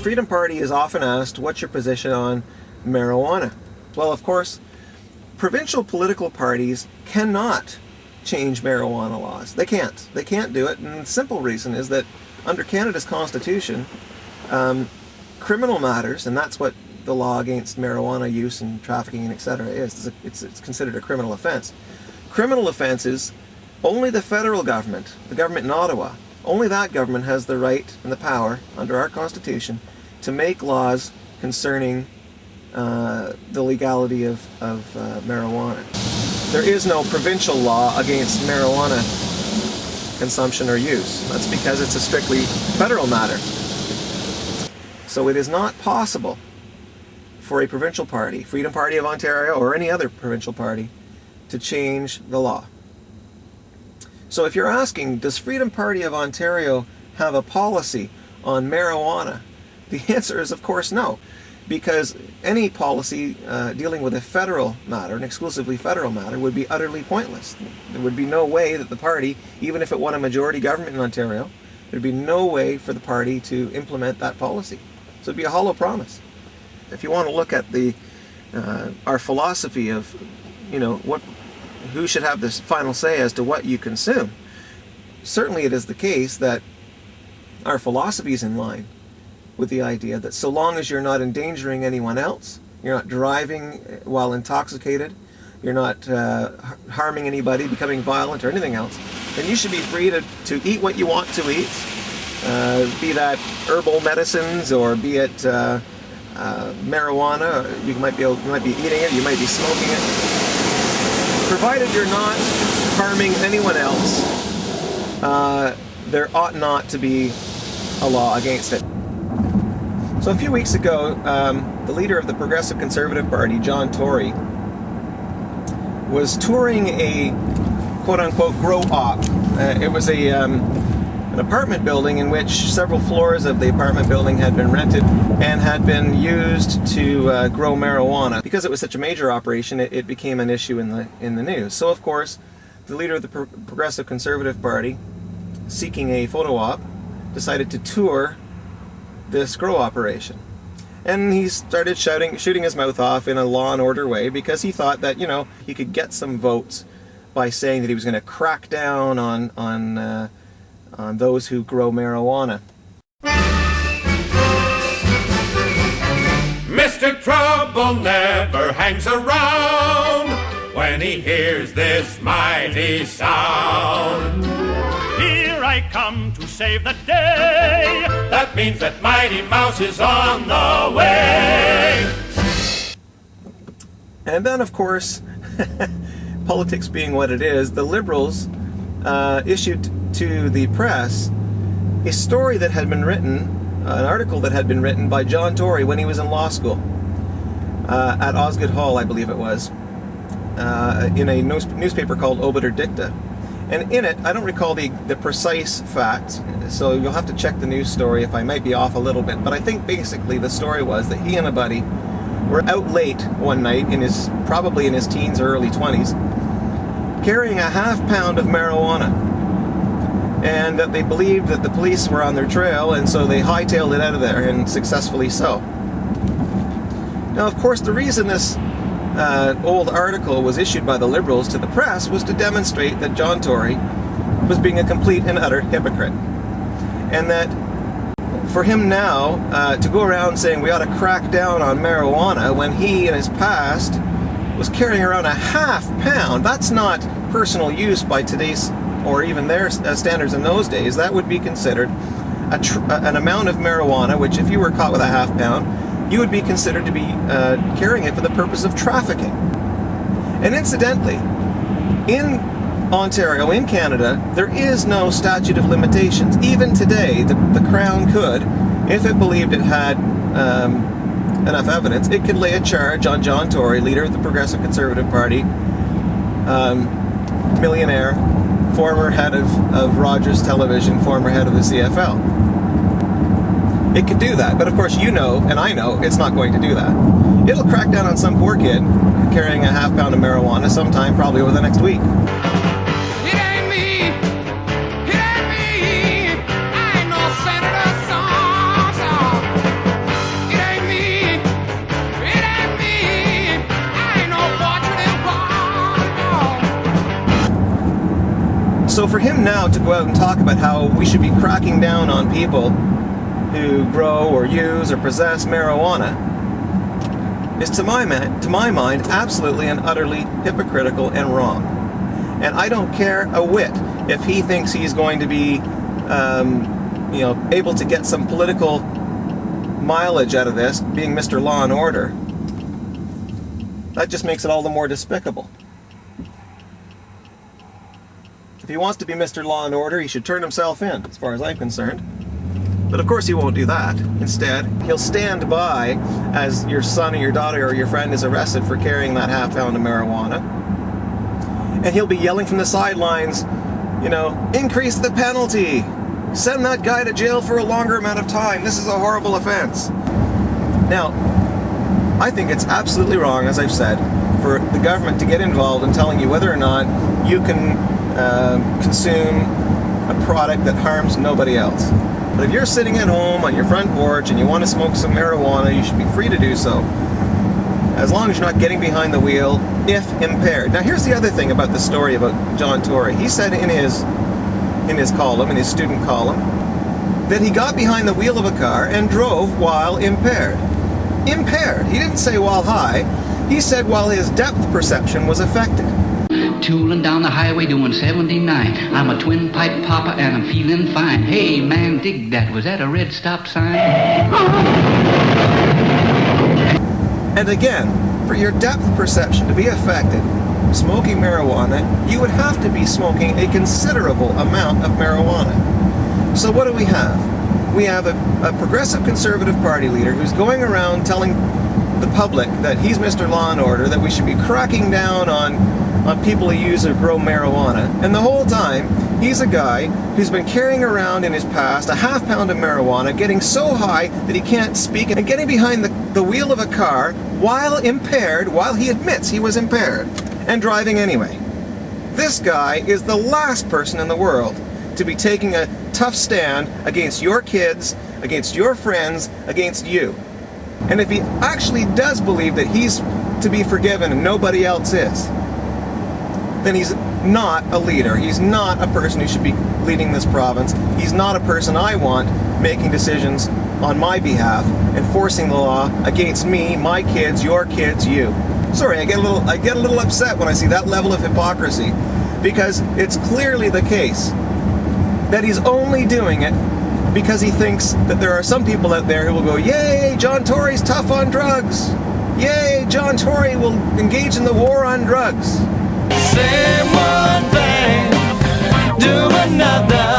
Freedom Party is often asked, what's your position on marijuana? Well, of course, provincial political parties cannot change marijuana laws. They can't. They can't do it, and the simple reason is that under Canada's Constitution, criminal matters, and that's what the law against marijuana use and trafficking and etc. is. It's considered a criminal offense. Criminal offenses, only the federal government, the government in Ottawa, only that government has the right and the power under our Constitution to make laws concerning the legality of marijuana. There is no provincial law against marijuana consumption or use. That's because it's a strictly federal matter. So it is not possible for a provincial party, Freedom Party of Ontario or any other provincial party, to change the law. So if you're asking, does Freedom Party of Ontario have a policy on marijuana? The answer is, of course, no. Because any policy dealing with a federal matter, an exclusively federal matter, would be utterly pointless. There would be no way that the party, even if it won a majority government in Ontario, there'd be no way for the party to implement that policy. So it'd be a hollow promise. If you want to look at our philosophy of, who should have this final say as to what you consume, certainly it is the case that our philosophy is in line with the idea that so long as you're not endangering anyone else, you're not driving while intoxicated, you're not harming anybody, becoming violent or anything else, then you should be free to eat what you want to eat, be that herbal medicines or be it marijuana. You might be eating it, you might be smoking it. Provided you're not harming anyone else, there ought not to be a law against it. So a few weeks ago, the leader of the Progressive Conservative Party, John Tory, was touring a quote-unquote grow-op. It was an apartment building in which several floors of the apartment building had been rented and had been used to grow marijuana. Because it was such a major operation, it became an issue in the news. So of course, the leader of the Progressive Conservative Party, seeking a photo op, decided to tour this grow operation. And he started shooting his mouth off in a law and order way because he thought that, he could get some votes by saying that he was going to crack down on those who grow marijuana. Mr. Trouble never hangs around when he hears this mighty sound. Here I come to save the day. That means that Mighty Mouse is on the way. And then, of course, politics being what it is, the Liberals issued to the press a story that had been written, an article that had been written by John Tory when he was in law school at Osgoode Hall, I believe it was, in a newspaper called Obiter Dicta. And in it, I don't recall the precise facts, so you'll have to check the news story if I might be off a little bit, but I think basically the story was that he and a buddy were out late one night, probably in his teens or early 20s, carrying a half pound of marijuana, and that they believed that the police were on their trail, and so they hightailed it out of there, and successfully so. Now, of course, the reason this old article was issued by the Liberals to the press was to demonstrate that John Tory was being a complete and utter hypocrite, and that for him now to go around saying we ought to crack down on marijuana when he in his past was carrying around a half pound, that's not personal use by today's or even their standards in those days. That would be considered an amount of marijuana which, if you were caught with a half pound, you would be considered to be carrying it for the purpose of trafficking. And incidentally, in Ontario, in Canada, there is no statute of limitations. Even today, the Crown could, if it believed it had enough evidence, it could lay a charge on John Tory, leader of the Progressive Conservative Party, millionaire, former head of Rogers Television, former head of the CFL. It could do that, but of course you know, and I know, it's not going to do that. It'll crack down on some poor kid carrying a half pound of marijuana sometime, probably over the next week. It ain't me, I ain't no Senator Song. So for him now to go out and talk about how we should be cracking down on people who grow or use or possess marijuana is, to my mind, absolutely and utterly hypocritical and wrong. And I don't care a whit if he thinks he's going to be, able to get some political mileage out of this, being Mr. Law and Order. That just makes it all the more despicable. If he wants to be Mr. Law and Order, he should turn himself in, as far as I'm concerned. But of course he won't do that. Instead, he'll stand by as your son or your daughter or your friend is arrested for carrying that half pound of marijuana. And he'll be yelling from the sidelines, increase the penalty. Send that guy to jail for a longer amount of time. This is a horrible offense. Now, I think it's absolutely wrong, as I've said, for the government to get involved in telling you whether or not you can consume a product that harms nobody else. But if you're sitting at home on your front porch and you want to smoke some marijuana, you should be free to do so, as long as you're not getting behind the wheel, if impaired. Now here's the other thing about the story about John Tory. He said in his column, in his student column, that he got behind the wheel of a car and drove while impaired. Impaired. He didn't say while high. He said while his depth perception was affected. Tooling down the highway doing 79. I'm a twin pipe papa and I'm feeling fine. Hey man, dig that. Was that a red stop sign? And again, for your depth perception to be affected, smoking marijuana, you would have to be smoking a considerable amount of marijuana. So what do we have? We have a progressive conservative party leader who's going around telling the public that he's Mr. Law and Order, that we should be cracking down on people who use or grow marijuana. And the whole time, he's a guy who's been carrying around in his past a half pound of marijuana, getting so high that he can't speak, and getting behind the wheel of a car while impaired, while he admits he was impaired, and driving anyway. This guy is the last person in the world to be taking a tough stand against your kids, against your friends, against you. And if he actually does believe that he's to be forgiven and nobody else is, then he's not a leader. He's not a person who should be leading this province. He's not a person I want making decisions on my behalf, enforcing the law against me, my kids, your kids, you. Sorry, I get a little upset when I see that level of hypocrisy, because it's clearly the case that he's only doing it because he thinks that there are some people out there who will go, yay, John Tory's tough on drugs. Yay, John Tory will engage in the war on drugs. Say one thing, do another.